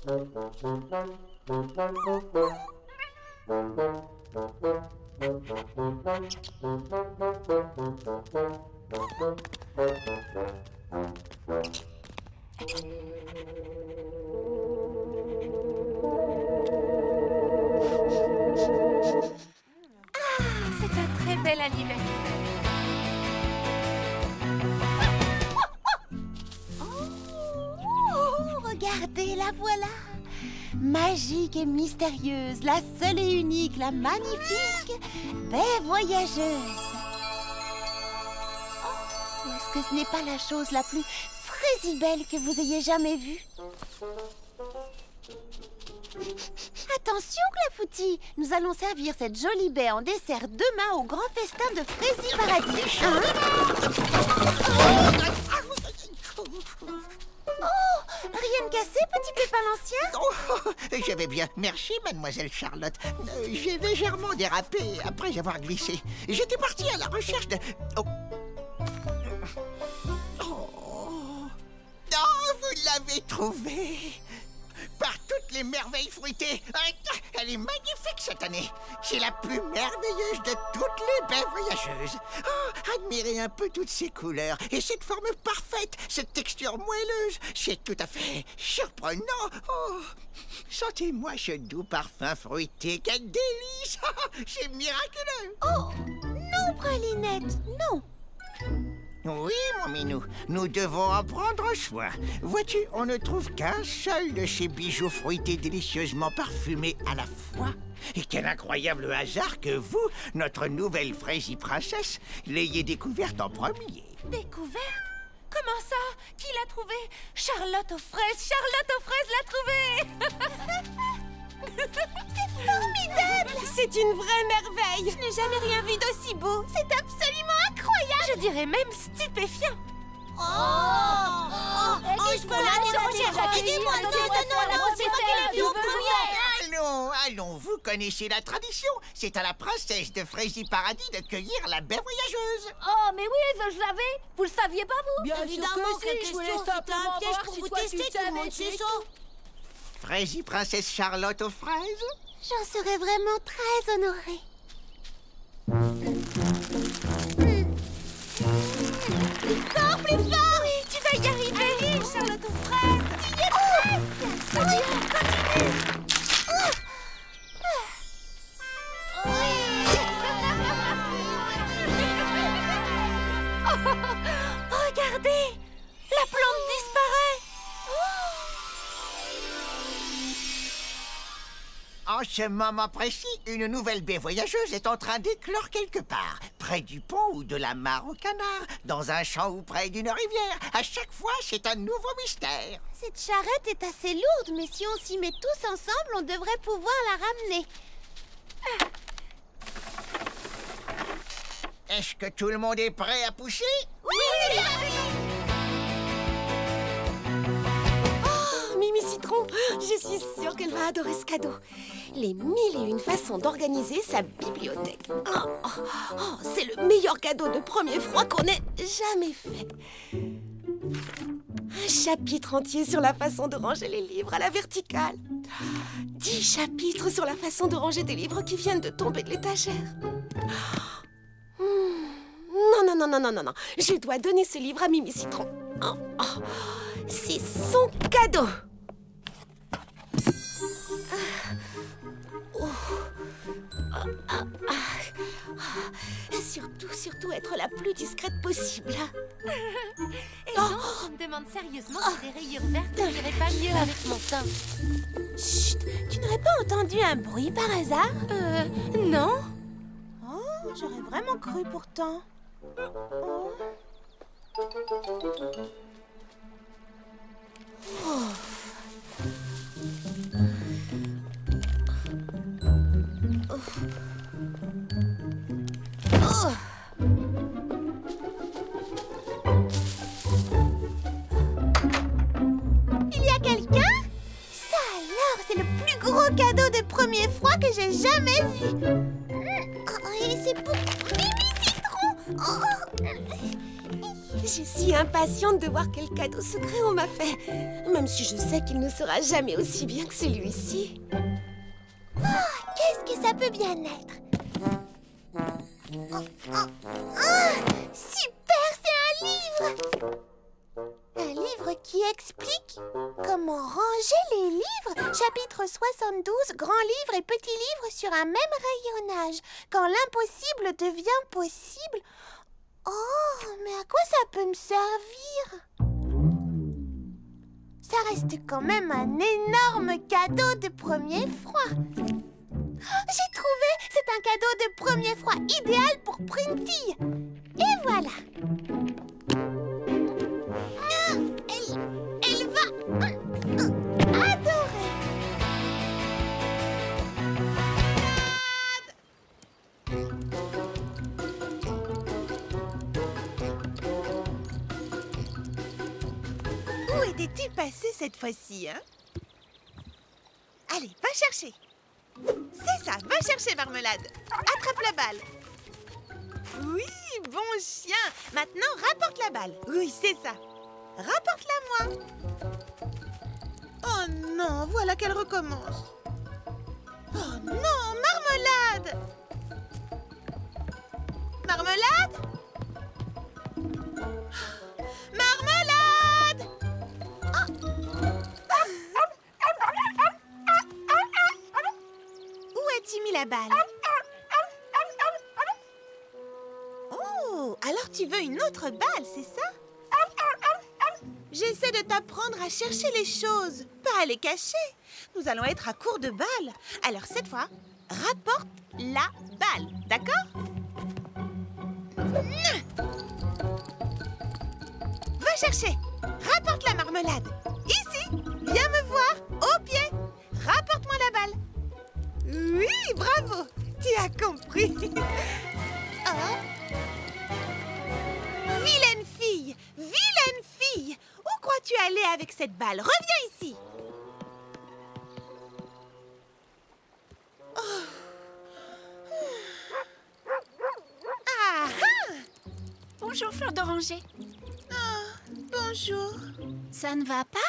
C'est un très bel anniversaire. Oh, regardez, la voilà. Magique et mystérieuse, la seule et unique, la magnifique baie voyageuse. Oh, est-ce que ce n'est pas la chose la plus frésibelle que vous ayez jamais vue? Attention, Clafoutis, nous allons servir cette jolie baie en dessert demain au grand festin de Frézy Paradis. Hein? Oh, rien de cassé, petit Pépin l'Ancien? Oh, je vais bien, merci, mademoiselle Charlotte. J'ai légèrement dérapé après avoir glissé. J'étais parti à la recherche de... Oh. Oh, vous l'avez trouvée. Par toutes les merveilles fruitées. Elle est magnifique cette année. C'est la plus merveilleuse de toutes les baies voyageuses. Oh, admirez un peu toutes ces couleurs et cette forme parfaite, cette texture moelleuse. C'est tout à fait surprenant. Oh, sentez-moi ce doux parfum fruité. Quel délice. C'est miraculeux. Oh, non, Pralinette, non. Oui, mon minou, nous devons en prendre soin. Vois-tu, on ne trouve qu'un seul de ces bijoux fruités délicieusement parfumés à la fois. Et quel incroyable hasard que vous, notre nouvelle Frézy princesse, l'ayez découverte en premier. Découverte? Comment ça? Qui l'a trouvé? Charlotte aux fraises! Charlotte aux fraises l'a trouvée! C'est formidable! C'est une vraie merveille! Je n'ai jamais rien vu d'aussi beau. C'est absolument incroyable! Je dirais même stupéfiant! Allons, vous connaissez la tradition. C'est à la princesse de Frézy Paradis de cueillir la baie voyageuse. Oh, mais oui, je le savais! Vous le saviez pas, vous? Bien évidemment, quelle question, c'était un piège pour vous tester, tout le monde sait ça. Frézy princesse Charlotte aux fraises? J'en serais vraiment très honorée. Fort, plus fort! Oui, tu vas y arriver! Allez, Charlotte aux fraises! Tu y es presque! C'est bien, continue! Regardez! La plante disparaît! En ce moment précis, une nouvelle baie voyageuse est en train d'éclore quelque part, près du pont ou de la mare au canard, dans un champ ou près d'une rivière. À chaque fois, c'est un nouveau mystère. Cette charrette est assez lourde, mais si on s'y met tous ensemble, on devrait pouvoir la ramener. Est-ce que tout le monde est prêt à pousser? Oui! Oh, Mimi Citron, je suis sûre qu'elle va adorer ce cadeau. Les 1001 façons d'organiser sa bibliothèque. C'est le meilleur cadeau de premier froid qu'on ait jamais fait. Un chapitre entier sur la façon de ranger les livres à la verticale. 10 chapitres sur la façon de ranger des livres qui viennent de tomber de l'étagère. Non. Je dois donner ce livre à Mimi Citron. C'est son cadeau. Surtout être la plus discrète possible. Et donc, je me demande sérieusement si des rayures vertes n'irait pas mieux avec mon teint. Chut! Tu n'aurais pas entendu un bruit par hasard? Non. Oh, j'aurais vraiment cru pourtant. Oh. Il y a quelqu'un? Ça alors, c'est le plus gros cadeau de premier froid que j'ai jamais vu. Et c'est pour Mimi Citron. Je suis impatiente de voir quel cadeau secret on m'a fait. Même si je sais qu'il ne sera jamais aussi bien que celui-ci. Qu'est-ce que ça peut bien être? Super, c'est un livre! Un livre qui explique comment ranger les livres. Chapitre 72, grands livres et petits livres sur un même rayonnage. Quand l'impossible devient possible. Oh, mais à quoi ça peut me servir? Ça reste quand même un énorme cadeau de premier froid. J'ai trouvé! C'est un cadeau de premier froid idéal pour Printy. Et voilà! Elle va adorer! Où étais-tu passé cette fois-ci, hein? Allez, va chercher. C'est ça, va chercher, Marmelade. Attrape la balle. Oui, bon chien. Maintenant, rapporte la balle. Oui, c'est ça. Rapporte-la-moi. Oh non, voilà qu'elle recommence. Oh non, Marmelade. Marmelade? Marmelade! Où as-tu mis la balle? Oh, alors tu veux une autre balle, c'est ça? J'essaie de t'apprendre à chercher les choses, pas à les cacher. Nous allons être à court de balles. Alors cette fois, rapporte la balle, d'accord? Va chercher. Rapporte la marmelade. Ici, viens me voir, au pied. Rapporte-moi la balle. Oui, bravo. Tu as compris. Oh. Vilaine fille, vilaine fille. Où crois-tu aller avec cette balle? Reviens ici. Oh. Ah, ah. Bonjour, Fleur d'Oranger. Oh, bonjour. Ça ne va pas?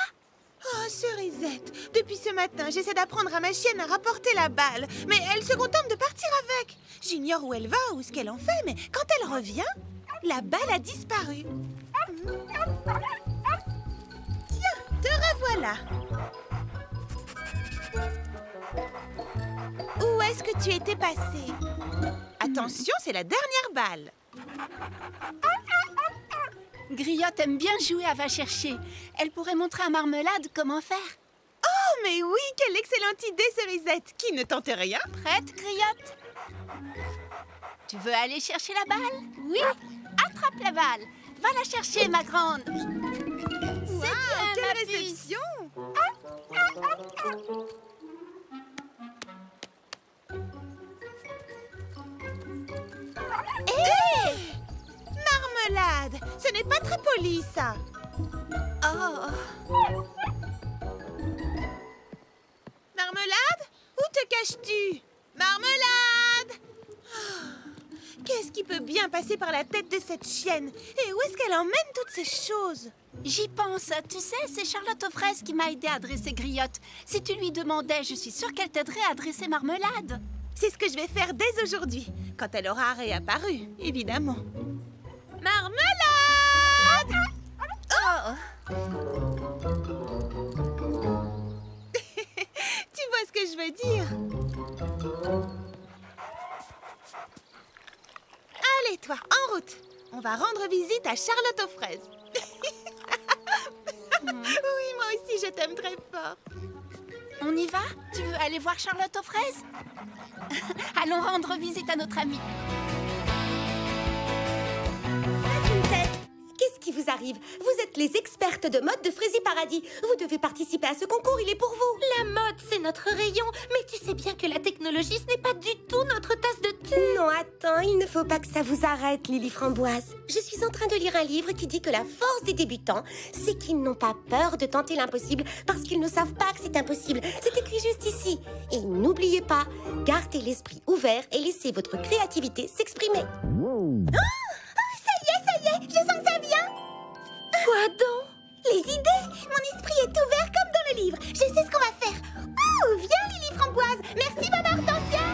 Oh, Cerisette, depuis ce matin, j'essaie d'apprendre à ma chienne à rapporter la balle, mais elle se contente de partir avec. J'ignore où elle va ou ce qu'elle en fait, mais quand elle revient, la balle a disparu. Tiens, te revoilà. Où est-ce que tu étais passée? Attention, c'est la dernière balle. Griotte aime bien jouer à va chercher. Elle pourrait montrer à Marmelade comment faire. Oh, mais oui, quelle excellente idée, Cerisette. Qui ne tente rien? Prête, Griotte? Tu veux aller chercher la balle? Oui. Attrape la balle. Va la chercher, ma grande. Wow, bien, quelle ma réception! Hé! Marmelade! Ce n'est pas très poli, ça. Oh. Marmelade? Où te caches-tu? Marmelade! Oh, qu'est-ce qui peut bien passer par la tête de cette chienne? Et où est-ce qu'elle emmène toutes ces choses? J'y pense. Tu sais, c'est Charlotte aux fraises qui m'a aidé à dresser Griotte. Si tu lui demandais, je suis sûre qu'elle t'aiderait à dresser Marmelade. C'est ce que je vais faire dès aujourd'hui, quand elle aura réapparu, évidemment. Marmelade! Oh. Tu vois ce que je veux dire? Allez, toi, en route. On va rendre visite à Charlotte aux fraises. Oui, moi aussi, je t'aime très fort. On y va? Tu veux aller voir Charlotte aux fraises? Allons rendre visite à notre amie. Qu'est-ce qui vous arrive? Vous êtes les expertes de mode de Fraisier Paradis. Vous devez participer à ce concours, il est pour vous. La mode, c'est notre rayon. Mais tu sais bien que la technologie, ce n'est pas du tout notre tasse de thé. Non, attends, il ne faut pas que ça vous arrête, Lily Framboise. Je suis en train de lire un livre qui dit que la force des débutants, c'est qu'ils n'ont pas peur de tenter l'impossible parce qu'ils ne savent pas que c'est impossible. C'est écrit juste ici. Et n'oubliez pas, gardez l'esprit ouvert et laissez votre créativité s'exprimer. Ça y est, je sens que ça vient. Quoi donc? Les idées! Mon esprit est ouvert comme dans le livre. Je sais ce qu'on va faire. Oh, viens, Lily Framboise. Merci, maman Hortensia.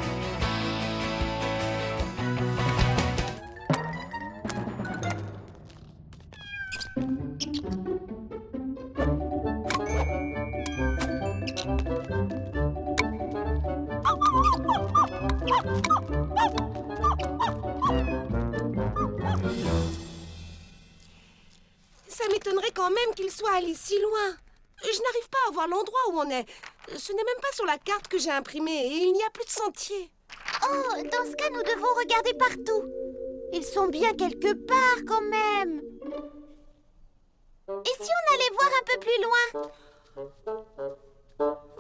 Ça m'étonnerait quand même qu'il soit allé si loin. Je n'arrive pas à voir l'endroit où on est. Ce n'est même pas sur la carte que j'ai imprimée et il n'y a plus de sentier. Oh, dans ce cas, nous devons regarder partout. Ils sont bien quelque part quand même. Et si on allait voir un peu plus loin?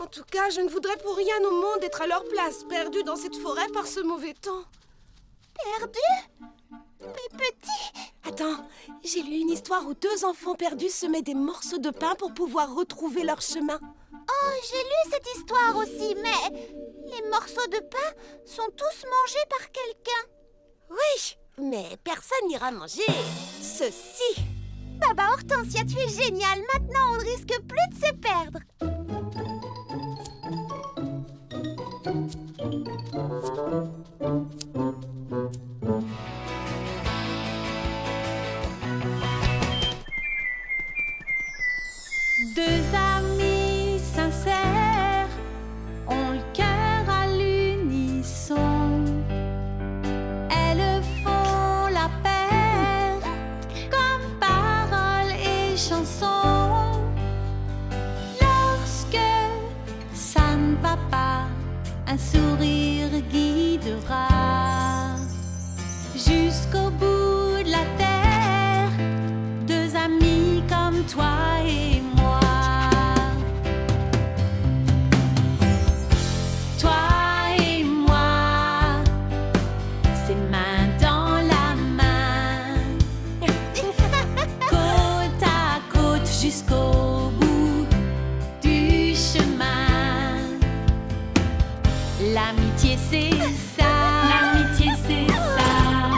En tout cas, je ne voudrais pour rien au monde être à leur place, perdue dans cette forêt par ce mauvais temps. Perdu? Mais petit... Attends, j'ai lu une histoire où 2 enfants perdus semaient des morceaux de pain pour pouvoir retrouver leur chemin. Oh, j'ai lu cette histoire aussi, mais... les morceaux de pain sont tous mangés par quelqu'un. Oui, mais personne n'ira manger ceci. Baba Hortensia, tu es géniale. Maintenant, on ne risque plus de se perdre. Deux amis sincères ont le cœur à l'unisson. Elles font la paire comme paroles et chansons. Lorsque ça ne va pas, un sourire guidera jusqu'au bout de la terre. Deux amis comme toi et moi. Toi et moi, c'est main dans la main. Côte à côte jusqu'au bout du chemin. L'amitié c'est ça. L'amitié c'est ça.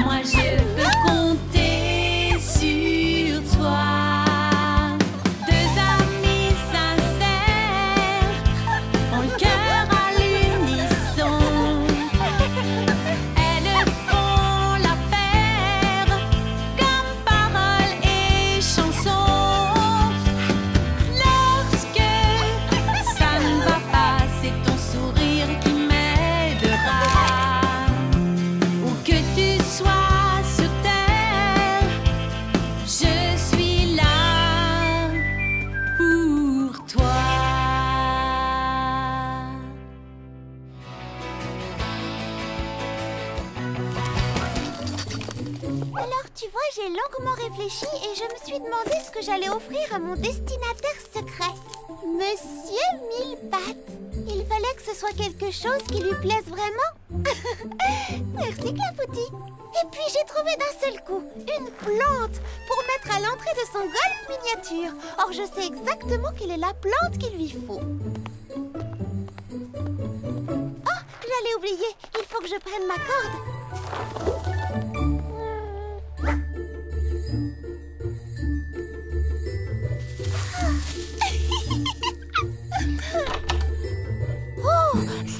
Moi je peux compter sur toi. Tu vois, j'ai longuement réfléchi et je me suis demandé ce que j'allais offrir à mon destinataire secret. Monsieur Mille-Pattes. Il fallait que ce soit quelque chose qui lui plaise vraiment. Merci, Clafoutis. Et puis j'ai trouvé d'un seul coup une plante pour mettre à l'entrée de son golf miniature. Or, je sais exactement quelle est la plante qu'il lui faut. Oh, j'allais oublier. Il faut que je prenne ma corde. Oh,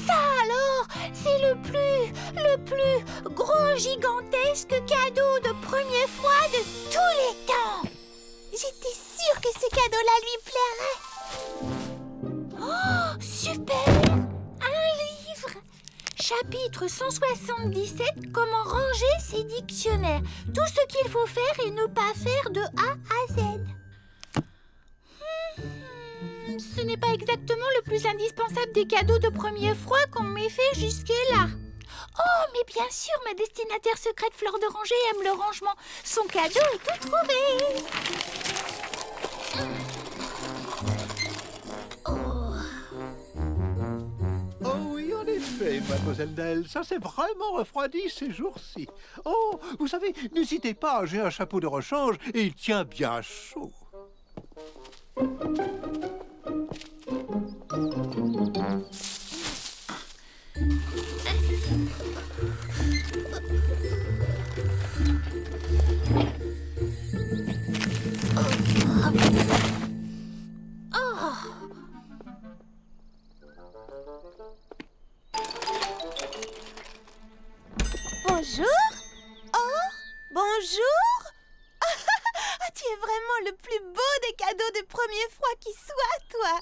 ça alors, c'est le plus grand, gigantesque cadeau de première fois de tous les temps. J'étais sûre que ce cadeau-là lui plairait. Oh, super! Un livre! Chapitre 177, comment ranger ses dictionnaires. Tout ce qu'il faut faire et ne pas faire de A à Z. Ce n'est pas exactement le plus indispensable des cadeaux de première fois qu'on m'ait fait jusque-là. Oh, mais bien sûr, ma destinataire secrète Fleur d'Oranger aime le rangement. Son cadeau est tout trouvé. Oh oui, en effet, mademoiselle Nell, ça s'est vraiment refroidi ces jours-ci. Oh, vous savez, n'hésitez pas, j'ai un chapeau de rechange et il tient bien chaud. Bonjour. Oh, bonjour. Ah, tu es vraiment le plus beau des cadeaux de premier froid qui soit, toi.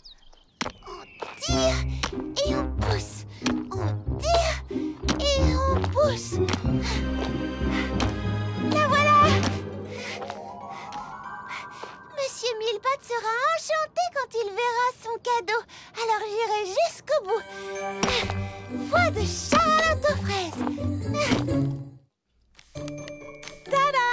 On tire et on pousse. On tire et on pousse. La voilà. Monsieur Millepattes sera enchanté quand il verra son cadeau. Alors j'irai jusqu'au bout. Voix de Charlotte aux fraises. Tada!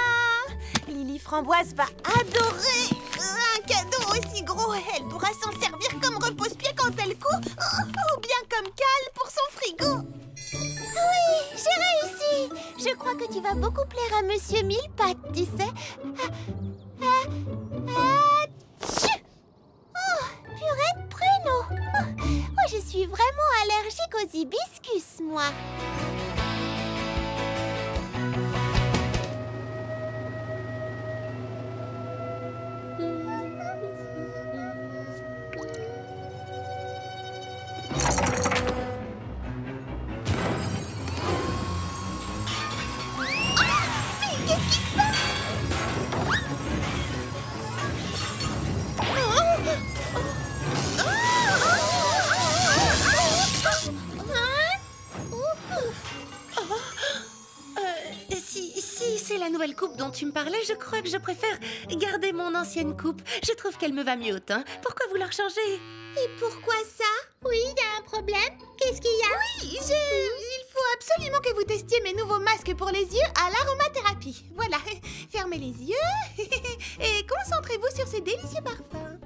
Lily Framboise va adorer un cadeau aussi gros. Elle pourra s'en servir comme repose-pied quand elle court ou bien comme cale pour son frigo. Oui, j'ai réussi. Je crois que tu vas beaucoup plaire à Monsieur Millepattes, tu sais. Tchou! Oh, purée de pruneaux. Oh, je suis vraiment allergique aux hibiscus, moi. Si c'est la nouvelle coupe dont tu me parlais, je crois que je préfère garder mon ancienne coupe. Je trouve qu'elle me va mieux au teint. Pourquoi vouloir changer? Et pourquoi ça? Oui, il y a un problème. Qu'est-ce qu'il y a? Oui, il faut absolument que vous testiez mes nouveaux masques pour les yeux à l'aromathérapie. Voilà, fermez les yeux et concentrez-vous sur ce délicieux parfum.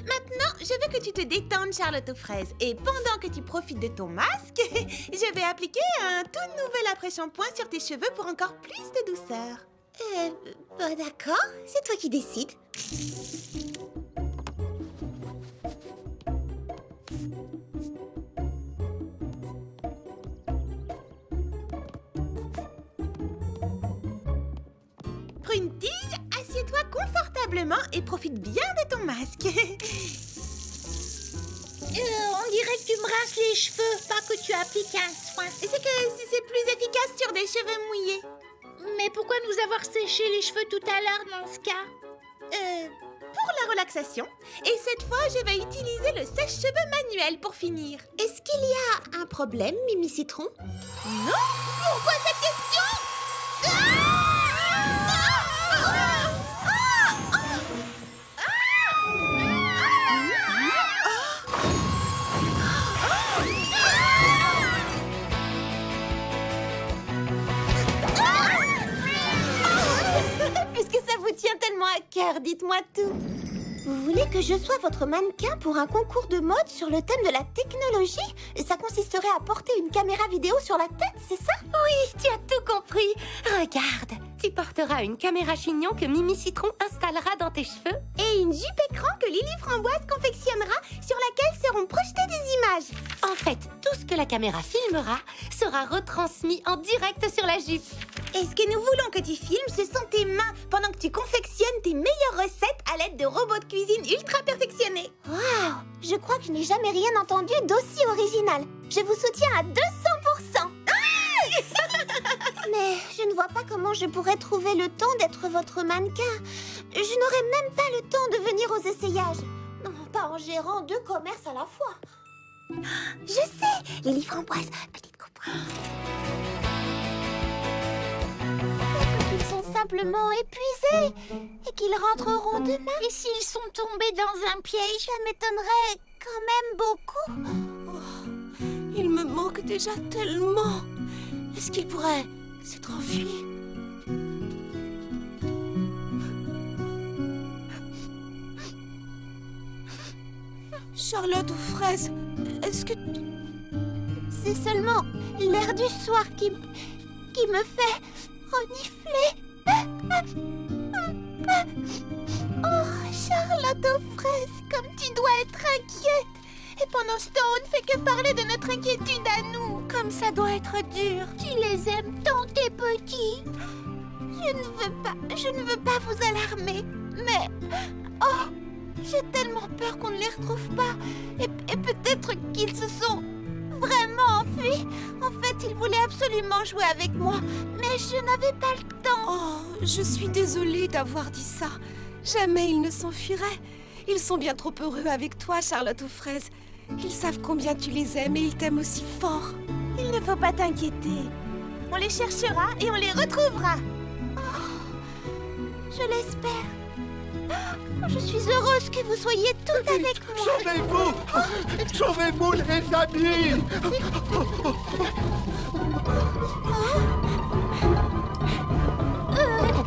Maintenant, je veux que tu te détendes, Charlotte aux fraises. Et pendant que tu profites de ton masque, je vais appliquer un tout nouvel après-shampoing sur tes cheveux pour encore plus de douceur. D'accord, c'est toi qui décides. Prune-Tige, assieds-toi confortablement et profite bien de ton masque. On dirait que tu me rinces les cheveux, pas que tu appliques un soin. C'est que c'est plus efficace sur des cheveux mouillés. Mais pourquoi nous avoir séché les cheveux tout à l'heure dans ce cas? Pour la relaxation. Et cette fois, je vais utiliser le sèche-cheveux manuel pour finir. Est-ce qu'il y a un problème, Mimi Citron? Non? Pourquoi cette question? Puisque ça vous tient tellement à cœur, dites-moi tout. Vous voulez que je sois votre mannequin pour un concours de mode sur le thème de la technologie? Ça consisterait à porter une caméra vidéo sur la tête, c'est ça? Oui, tu as tout compris. Regarde, tu porteras une caméra chignon que Mimi Citron installera dans tes cheveux. Et une jupe écran que Lily Framboise confectionnera sur laquelle seront projetées des images. En fait, tout ce que la caméra filmera sera retransmis en direct sur la jupe. Et ce que nous voulons que tu filmes, ce sont tes mains pendant que tu confectionnes tes meilleures recettes à l'aide de robots de cuisine ultra perfectionnés. Waouh! Je crois que je n'ai jamais rien entendu d'aussi original. Je vous soutiens à 200%. Mais je ne vois pas comment je pourrais trouver le temps d'être votre mannequin. Je n'aurais même pas le temps de venir aux essayages. Non, pas en gérant 2 commerces à la fois. Je sais, Lily Framboise, petite coupe. Peut-être qu'ils sont simplement épuisés et qu'ils rentreront demain. Et s'ils sont tombés dans un piège, ça m'étonnerait quand même beaucoup. Oh, il me manque déjà tellement. Est-ce qu'il pourrait s'être enfui? Charlotte aux fraises, est-ce que... C'est seulement l'air du soir qui me fait renifler. Oh, Charlotte aux fraises, comme tu dois être inquiète. Et pendant ce temps, on ne fait que parler de notre inquiétude à nous. Comme ça doit être dur. Tu les aimes tant, tes petits. Je ne veux pas vous alarmer, mais... Oh, j'ai tellement peur qu'on ne les retrouve pas. Et peut-être qu'ils se sont vraiment enfui. En fait, il voulait absolument jouer avec moi, mais je n'avais pas le temps. Oh, je suis désolée d'avoir dit ça. Jamais ils ne s'enfuiraient. Ils sont bien trop heureux avec toi, Charlotte aux fraises. Ils savent combien tu les aimes et ils t'aiment aussi fort. Il ne faut pas t'inquiéter. On les cherchera et on les retrouvera. Je l'espère. Je suis heureuse que vous soyez toutes avec moi. Sauvez-vous! Sauvez-vous, les amis!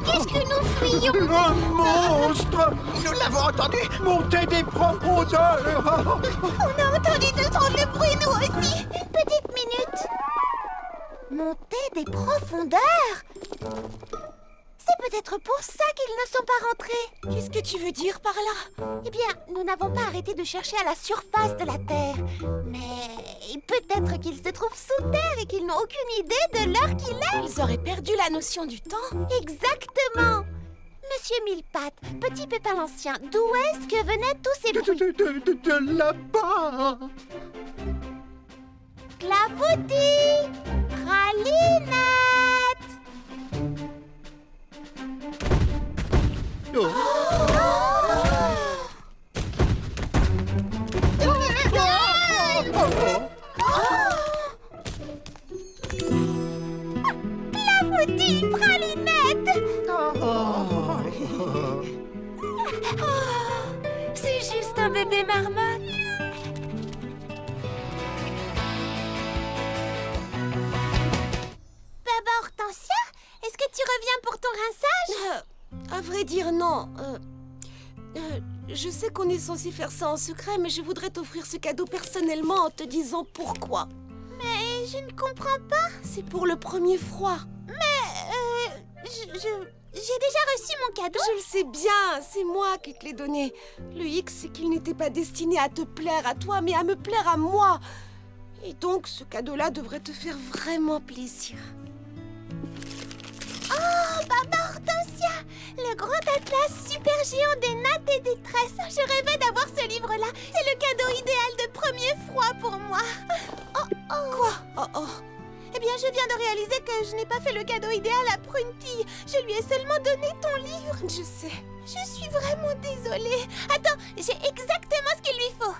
Qu'est-ce que nous fuyons? Un monstre! Nous l'avons entendu. Montez des profondeurs! On a entendu de trop de bruit, nous aussi. Une petite minute. Monter des profondeurs? C'est peut-être pour ça qu'ils ne sont pas rentrés. Qu'est-ce que tu veux dire par là? Eh bien, nous n'avons pas arrêté de chercher à la surface de la Terre. Mais peut-être qu'ils se trouvent sous terre et qu'ils n'ont aucune idée de l'heure qu'il est. Ils auraient perdu la notion du temps. Exactement. Monsieur Millepattes, petit Pépin l'Ancien, d'où est-ce que venaient tous ces bruits? De là-bas! Clafoutis! Pralinette! Oh. Clafoutis, Pralinette! C'est juste un bébé marmotte. Baba Hortensia, est-ce que tu reviens pour ton rinçage? À vrai dire, non. Je sais qu'on est censé faire ça en secret, mais je voudrais t'offrir ce cadeau personnellement en te disant pourquoi. Mais je ne comprends pas. C'est pour le premier froid. J'ai déjà reçu mon cadeau. Je le sais bien, c'est moi qui te l'ai donné. Le hic, c'est qu'il n'était pas destiné à te plaire à toi, mais à me plaire à moi. Et donc, ce cadeau-là devrait te faire vraiment plaisir. Oh, Baba Hortensia, le grand atlas super géant des nattes et des tresses. Je rêvais d'avoir ce livre-là. C'est le cadeau idéal de premier froid pour moi. Quoi? Oh. Eh bien, je viens de réaliser que je n'ai pas fait le cadeau idéal à Prunty. Je lui ai seulement donné ton livre. Je sais. Je suis vraiment désolée. Attends, j'ai exactement ce qu'il lui faut.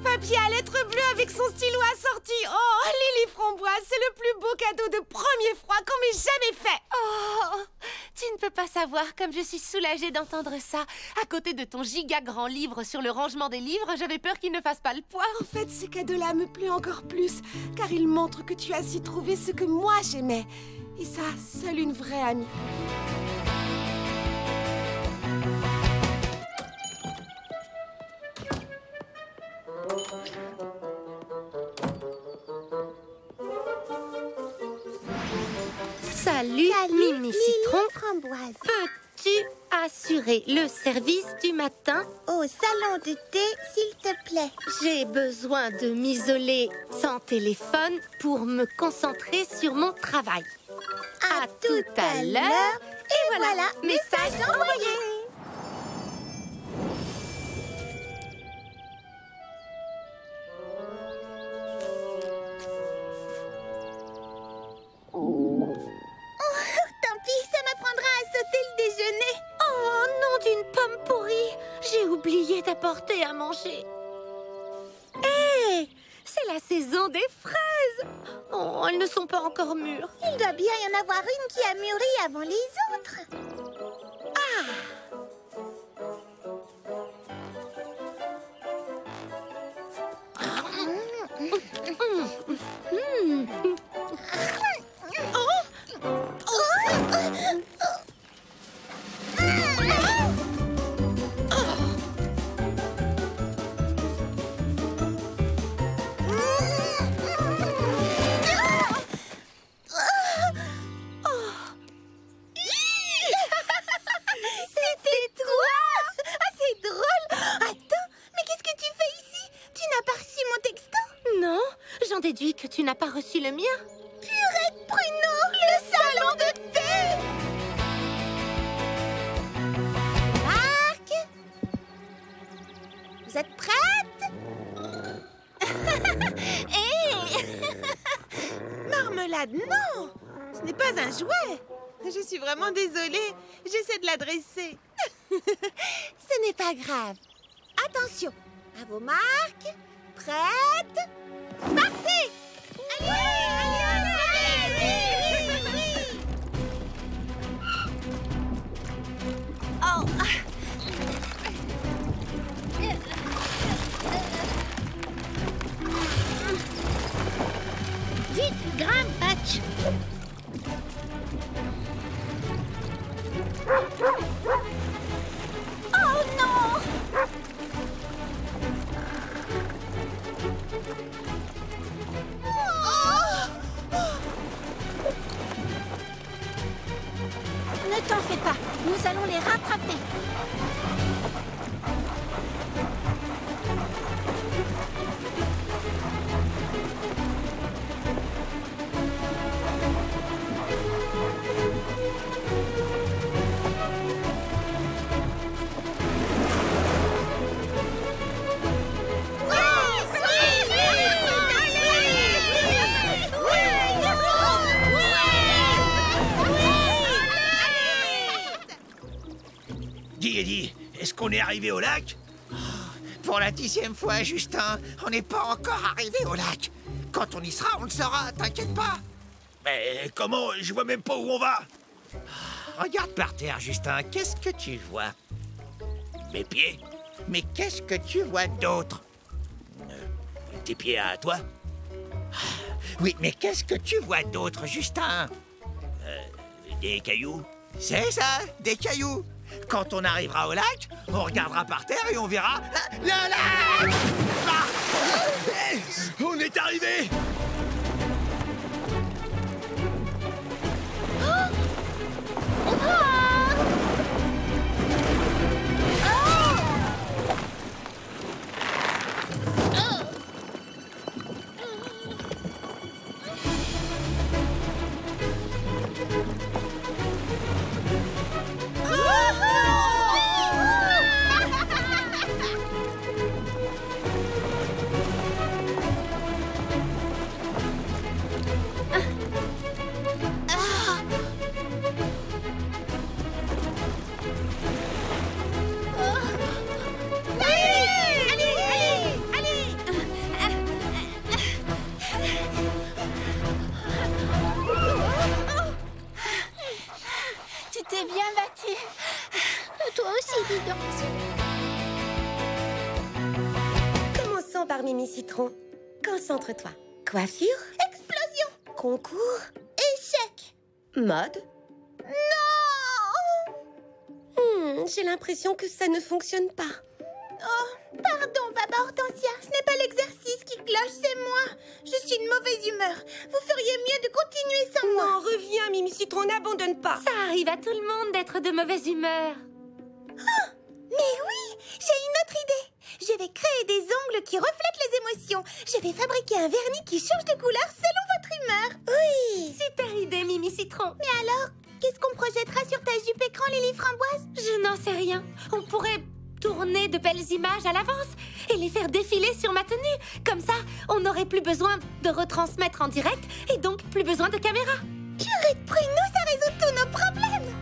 Papier à lettres bleues avec son stylo assorti. Oh, Lily Framboise, c'est le plus beau cadeau de premier froid qu'on m'ait jamais fait. Oh, tu ne peux pas savoir comme je suis soulagée d'entendre ça. À côté de ton giga grand livre sur le rangement des livres, j'avais peur qu'il ne fasse pas le poids. En fait, ce cadeau-là me plaît encore plus, car il montre que tu as su trouver ce que moi j'aimais. Et ça, seule une vraie amie. Salut, Mimi Citron. Framboise. Peux-tu assurer le service du matin? Au salon de thé, s'il te plaît. J'ai besoin de m'isoler sans téléphone pour me concentrer sur mon travail. À tout à l'heure. Et voilà, message envoyé. Tant pis, ça m'apprendra à sauter le déjeuner. Oh, nom d'une pomme pourrie. J'ai oublié d'apporter à manger. Hé, c'est la saison des fraises. Oh, elles ne sont pas encore mûres. Il doit bien y en avoir une qui a mûri avant les autres. déduis que tu n'as pas reçu le mien. Purée de pruneaux, le salon de thé! Marc, vous êtes prête? Marmelade, non! Ce n'est pas un jouet. Je suis vraiment désolée. J'essaie de la dresser. Ce n'est pas grave. Attention, à vos marques, prêtes, partez! Allez, Oh. Vite, grimpe, Patch. Oh non! Ne t'en fais pas, nous allons les rattraper. Dis, Eddie, est-ce qu'on est arrivé au lac? Pour la 10e fois, Justin, on n'est pas encore arrivé au lac. Quand on y sera, on le saura, t'inquiète pas. Mais comment? Je vois même pas où on va. Regarde par terre, Justin, qu'est-ce que tu vois? Mes pieds? Mais qu'est-ce que tu vois d'autre? Tes pieds à toi? Oui, mais qu'est-ce que tu vois d'autre, Justin? Des cailloux? C'est ça, des cailloux. Quand on arrivera au lac, on regardera par terre et on verra le lac! Ah! Hey, on est arrivé! Tu t'es bien battu. Toi aussi, dis donc. Commençons par Mimi Citron. Concentre-toi. Coiffure? Explosion. Concours? Échec. Mode? Non. J'ai l'impression que ça ne fonctionne pas. Oh, pardon, Baba Hortensia. Ce n'est pas l'exercice qui cloche, c'est moi. Je suis de mauvaise humeur. Vous feriez mieux de continuer sans moi. Non, reviens, Mimi Citron, n'abandonne pas. Ça arrive à tout le monde d'être de mauvaise humeur. Mais oui, j'ai une autre idée. Je vais créer des ongles qui reflètent les émotions. Je vais fabriquer un vernis qui change de couleur selon votre humeur. Oui. Super idée, Mimi Citron. Mais alors, qu'est-ce qu'on projettera sur ta jupe écran, Lily Framboise? Je n'en sais rien. On pourrait tourner de belles images à l'avance et les faire défiler sur ma tenue. Comme ça, on n'aurait plus besoin de retransmettre en direct et donc plus besoin de caméra. Purée de pruneaux, ça résout tous nos problèmes.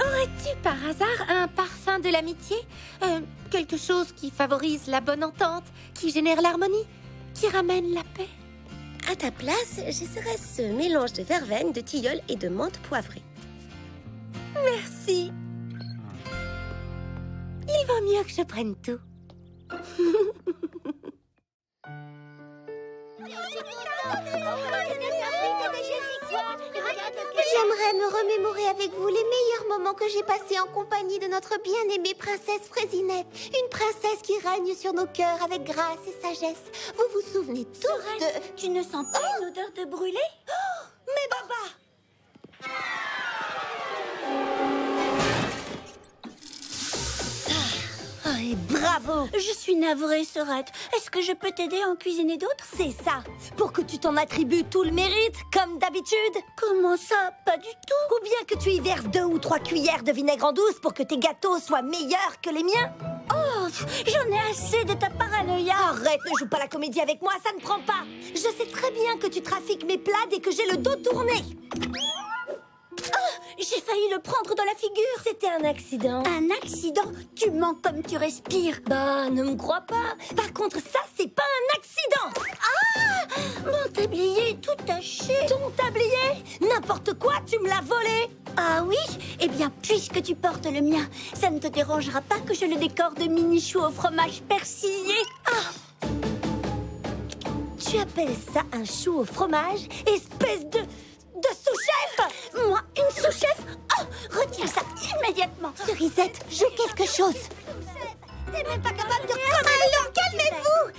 Aurais-tu par hasard un parfum de l'amitié? Quelque chose qui favorise la bonne entente, qui génère l'harmonie, qui ramène la paix? À ta place, j'essaierai ce mélange de verveine, de tilleul et de menthe poivrée. Merci. Il vaut mieux que je prenne tout. J'aimerais me remémorer avec vous les meilleurs moments que j'ai passés en compagnie de notre bien-aimée princesse Fraisinette. Une princesse qui règne sur nos cœurs avec grâce et sagesse. Vous vous souvenez tous de... Tu ne sens pas une odeur de brûlé? Mais Baba! Ouais, bravo. Je suis navrée, Sorette. Est-ce que je peux t'aider à en cuisiner d'autres? C'est ça. Pour que tu t'en attribues tout le mérite, comme d'habitude. Comment ça? Pas du tout. Ou bien que tu y verses 2 ou 3 cuillères de vinaigre en douce pour que tes gâteaux soient meilleurs que les miens. Oh, j'en ai assez de ta paranoïa. Arrête, ne joue pas la comédie avec moi, ça ne prend pas. Je sais très bien que tu trafiques mes plats dès que j'ai le dos tourné. Oh, j'ai failli le prendre dans la figure. C'était un accident. Un accident? Tu mens comme tu respires. Bah, ne me crois pas. Par contre, ça, c'est pas un accident. Ah, mon tablier est tout taché. Ton tablier? N'importe quoi, tu me l'as volé. Ah oui? Eh bien, puisque tu portes le mien, ça ne te dérangera pas que je le décore de mini-choux au fromage persillé. Ah! Tu appelles ça un chou au fromage? Espèce de sous-chef! Moi, une sous-chef? Oh, retire ça immédiatement! Cerisette, j'ai quelque chose! T'es même pas capable de... Alors, calmez-vous!